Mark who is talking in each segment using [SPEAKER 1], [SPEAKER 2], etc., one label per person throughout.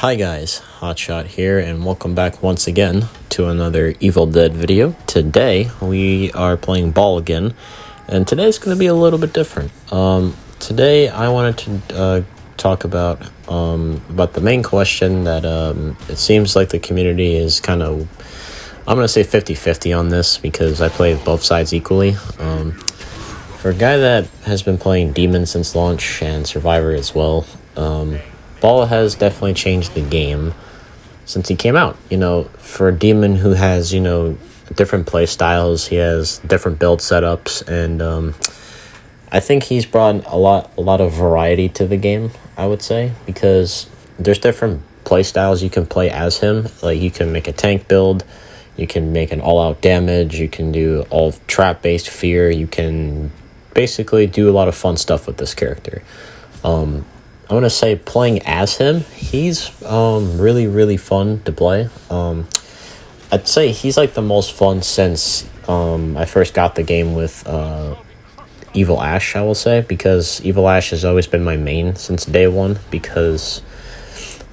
[SPEAKER 1] Hi guys, Hotshot here, and welcome back once again to another Evil Dead video. Today we are playing Baal again, and today's going to be a little bit different. Today I wanted to talk about the main question that it seems like the community is kind of, I'm going to say 50-50 on this because I play both sides equally. For a guy that has been playing Demon since launch and Survivor as well, Baal has definitely changed the game since he came out. You know, for a Demon who has, you know, different play styles, he has different build setups, and I think he's brought a lot of variety to the game, I would say, because there's different play styles you can play as him. Like, you can make a tank build, you can make an all-out damage, you can do all trap-based fear, you can basically do a lot of fun stuff with this character. I want to say playing as him, he's really fun to play. I'd say he's like the most fun since I first got the game with Evil Ash, I will say, because Evil Ash has always been my main since day one, because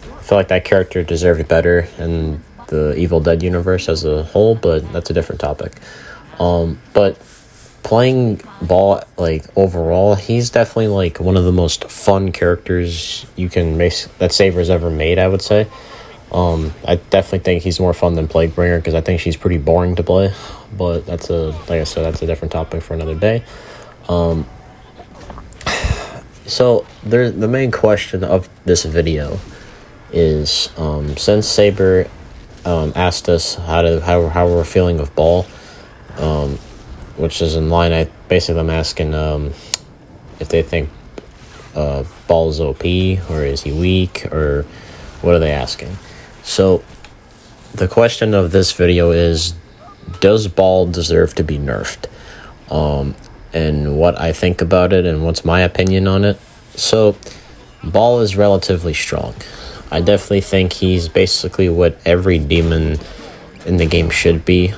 [SPEAKER 1] I feel like that character deserved better in the Evil Dead universe as a whole, but that's a different topic. But playing Baal, like, overall, he's definitely like one of the most fun characters you can make that Saber's ever made, I would say. I definitely think he's more fun than Plaguebringer, because I think she's pretty boring to play, but like I said, that's a different topic for another day. So the main question of this video is, since Saber asked us how we're feeling of Baal, which is in line, I'm asking if they think Baal is OP, or is he weak, or what are they asking? So the question of this video is, does Baal deserve to be nerfed? And what I think about it, and what's my opinion on it. So Baal is relatively strong. I definitely think he's basically what every demon in the game should be.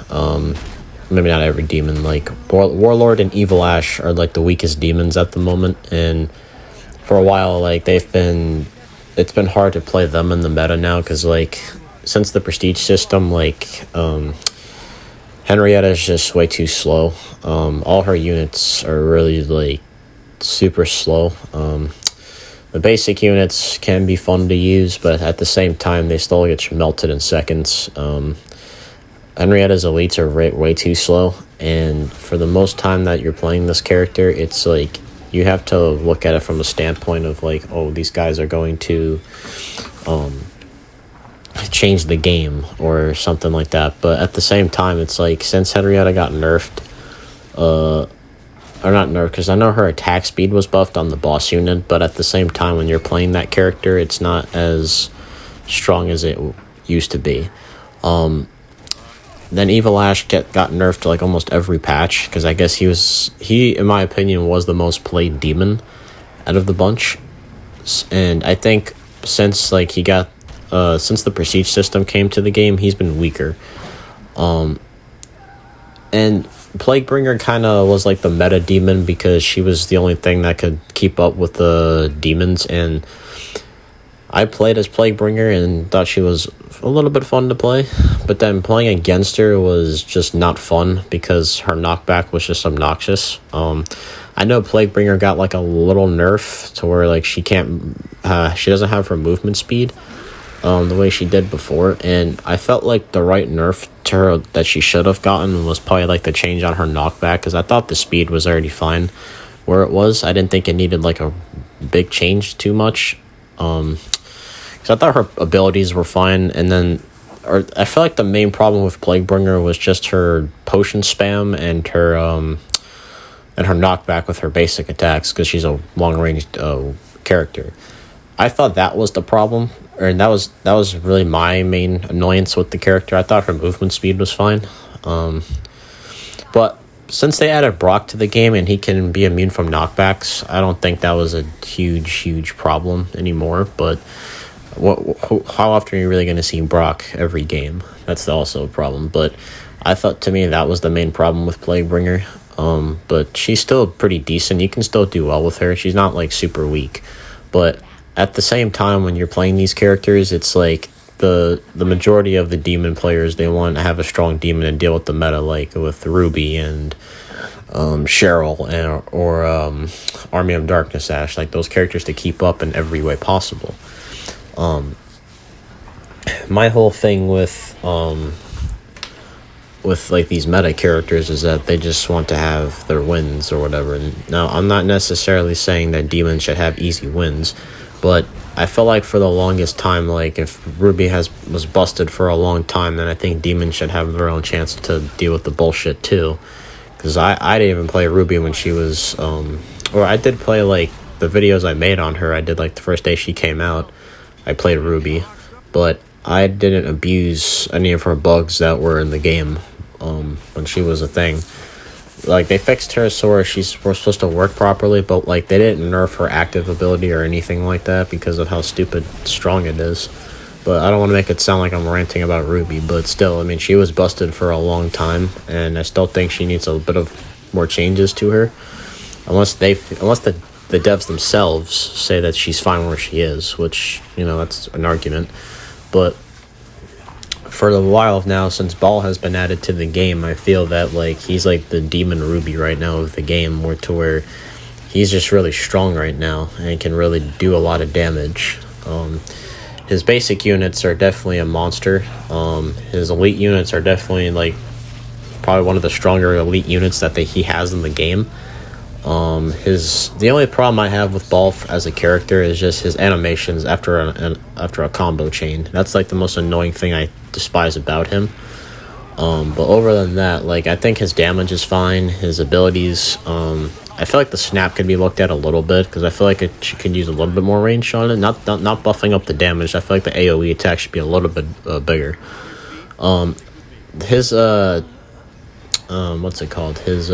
[SPEAKER 1] Maybe not every demon, like Warlord and Evil Ash are like the weakest demons at the moment, and for a while, like, it's been hard to play them in the meta now, because like since the prestige system, like Henrietta is just way too slow. All her units are really like super slow. The basic units can be fun to use, but at the same time they still get melted in seconds. Henrietta's elites are way too slow, and for the most time that you're playing this character, it's like you have to look at it from a standpoint of like, oh, these guys are going to change the game or something like that. But at the same time, it's like, since Henrietta got nerfed, or not nerfed, because I know her attack speed was buffed on the boss unit, but at the same time, when you're playing that character, it's not as strong as it used to be. Then Evil Ash got nerfed to like almost every patch, because I guess he in my opinion was the most played demon out of the bunch. And I think since like since the prestige system came to the game, he's been weaker. And Plaguebringer kind of was like the meta demon, because she was the only thing that could keep up with the demons, and I played as Plaguebringer and thought she was a little bit fun to play, but then playing against her was just not fun because her knockback was just obnoxious. I know Plaguebringer got like a little nerf to where like she doesn't have her movement speed the way she did before, and I felt like the right nerf to her that she should have gotten was probably like the change on her knockback, because I thought the speed was already fine where it was. I didn't think it needed like a big change too much. So I thought her abilities were fine, and then I feel like the main problem with Plaguebringer was just her potion spam and her knockback with her basic attacks, because she's a long-range character. I thought that was the problem, or that was really my main annoyance with the character. I thought her movement speed was fine, but since they added Brock to the game and he can be immune from knockbacks, I don't think that was a huge problem anymore. But how often are you really going to see Brock every game? That's also a problem. But I thought, to me, that was the main problem with Plaguebringer. But she's still pretty decent. You can still do well with her. She's not like super weak, but at the same time, when you're playing these characters, it's like the majority of the demon players, they want to have a strong demon and deal with the meta, like with Ruby and Cheryl or Army of Darkness Ash, like those characters to keep up in every way possible. My whole thing with like these meta characters is that they just want to have their wins or whatever. And now, I'm not necessarily saying that demons should have easy wins, but I feel like for the longest time, like if Ruby was busted for a long time, then I think demons should have their own chance to deal with the bullshit too. Because I didn't even play Ruby when she was, or I did play like the videos I made on her. I did like the first day she came out, I played Ruby, but I didn't abuse any of her bugs that were in the game when she was a thing. Like, they fixed her so where she's supposed to work properly, but like they didn't nerf her active ability or anything like that because of how stupid strong it is. But I don't want to make it sound like I'm ranting about Ruby, but still, I mean, she was busted for a long time, and I still think she needs a bit of more changes to her. Unless the devs themselves say that she's fine where she is, which, you know, that's an argument. But for a while now, since Baal has been added to the game, I feel that like he's like the demon Ruby right now of the game, more to where he's just really strong right now and can really do a lot of damage. His basic units are definitely a monster. His elite units are definitely like probably one of the stronger elite units that he has in the game. The only problem I have with Baal as a character is just his animations after a combo chain. That's like the most annoying thing I despise about him. But over than that, like, I think his damage is fine. His abilities, I feel like the snap could be looked at a little bit because I feel like she could use a little bit more range on it. Not buffing up the damage. I feel like the AOE attack should be a little bit bigger. His what's it called? His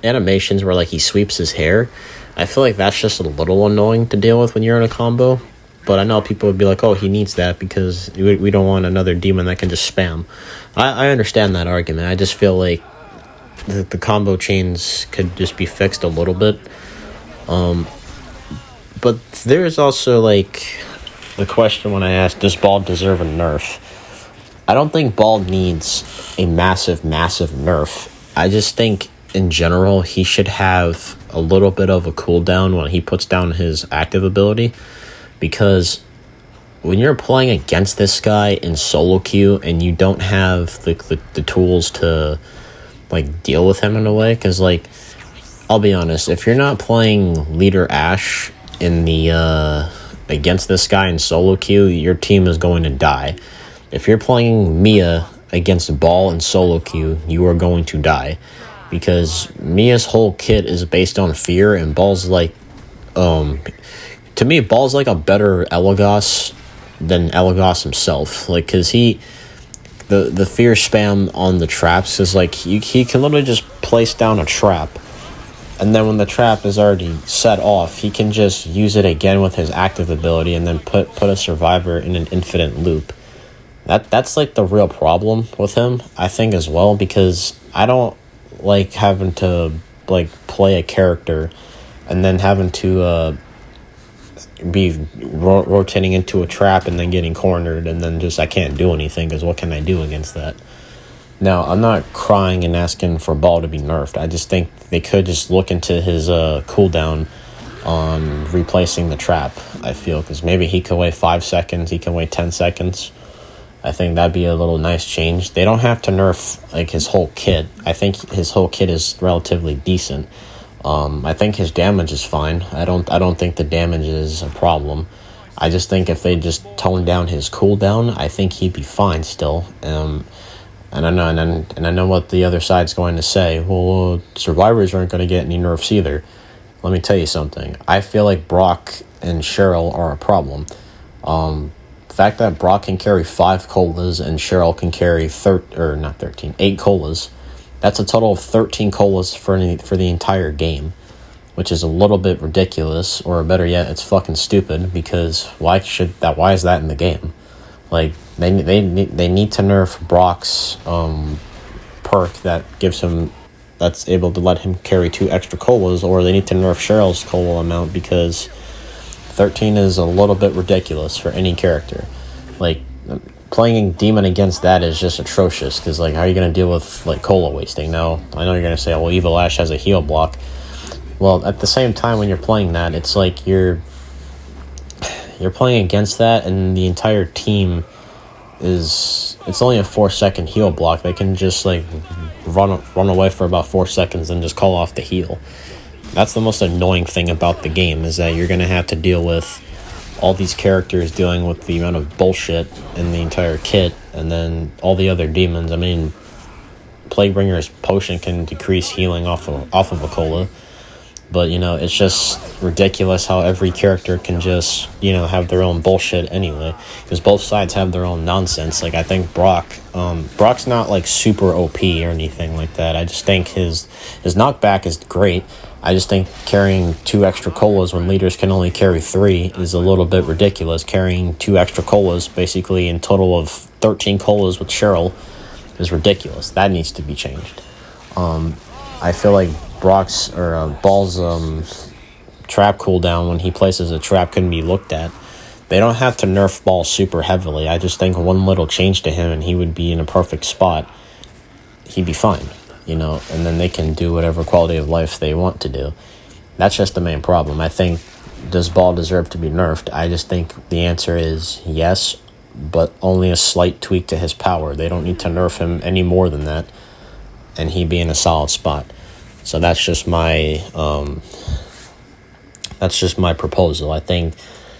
[SPEAKER 1] animations where like he sweeps his hair, I feel like that's just a little annoying to deal with when you're in a combo. But I know people would be like, oh, he needs that because we don't want another demon that can just spam. I understand that argument. I just feel like the combo chains could just be fixed a little bit. But there's also like the question when I ask, does Baal deserve a nerf? I don't think Baal needs a massive nerf. I just think in general he should have a little bit of a cooldown when he puts down his active ability, because when you're playing against this guy in solo queue and you don't have the tools to like deal with him in a way, because like, I'll be honest, if you're not playing leader Ash in the against this guy in solo queue, your team is going to die. If you're playing Mia against Baal in solo queue, you are going to die, because Mia's whole kit is based on fear, and Baal's like, to me, Baal's like a better Elagos than Elagos himself. Like, cause the fear spam on the traps is like, he can literally just place down a trap, and then when the trap is already set off, he can just use it again with his active ability, and then put a survivor in an infinite loop. That's like the real problem with him, I think, as well, because I don't like having to like play a character and then having to be rotating into a trap and then getting cornered, and then just I can't do anything, because what can I do against that? Now, I'm not crying and asking for Baal to be nerfed. I just think they could just look into his cooldown on replacing the trap, I feel, because maybe he could wait 5 seconds, he can wait 10 seconds. I think that'd be a little nice change. They don't have to nerf like his whole kit. I think his whole kit is relatively decent. I think his damage is fine. I don't think the damage is a problem. I just think if they just tone down his cooldown, I think he'd be fine still. And I know what the other side's going to say. Well, survivors aren't going to get any nerfs either. Let me tell you something. I feel like Brock and Cheryl are a problem. The fact that Brock can carry 5 colas and Cheryl can carry 8 colas. That's a total of 13 colas for the entire game, which is a little bit ridiculous, or better yet, it's fucking stupid, because why is that in the game? Like, they need to nerf Brock's perk that's able to let him carry 2 extra colas, or they need to nerf Cheryl's cola amount, because 13 is a little bit ridiculous for any character. Like, playing Demon against that is just atrocious, because, like, how are you going to deal with, like, cola wasting? Now, I know you're going to say, well, Evil Ash has a heal block. Well, at the same time, when you're playing that, it's like you're playing against that, and the entire team it's only a 4-second heal block. They can just, like, run away for about 4 seconds and just call off the heal. That's the most annoying thing about the game, is that you're going to have to deal with all these characters dealing with the amount of bullshit in the entire kit, and then all the other demons. I mean, Plaguebringer's potion can decrease healing off of a cola, but, you know, it's just ridiculous how every character can just, you know, have their own bullshit anyway, because both sides have their own nonsense. Like, I think Brock's not, like, super OP or anything like that. I just think his knockback is great. I just think carrying 2 extra colas when leaders can only carry 3 is a little bit ridiculous. Carrying 2 extra colas, basically in total of 13 colas with Cheryl, is ridiculous. That needs to be changed. I feel like Ball's trap cooldown when he places a trap can be looked at. They don't have to nerf Ball super heavily. I just think one little change to him and he would be in a perfect spot. He'd be fine, you know, and then they can do whatever quality of life they want to do. That's just the main problem. I think, does Ball deserve to be nerfed? I just think the answer is yes, but only a slight tweak to his power. They don't need to nerf him any more than that, and he'd be in a solid spot. So that's just my proposal. I think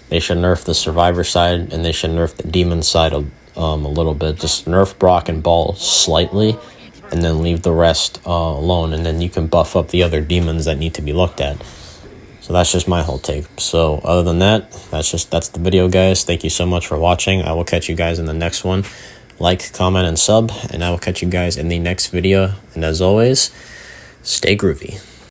[SPEAKER 1] they should nerf the Survivor side, and they should nerf the Demon side a little bit. Just nerf Brock and Ball slightly, and then leave the rest alone, and then you can buff up the other demons that need to be looked at. So that's just my whole take. So other than that, that's the video, guys. Thank you so much for watching. I will catch you guys in the next one. Like, comment, and sub, and I will catch you guys in the next video. And as always, stay groovy.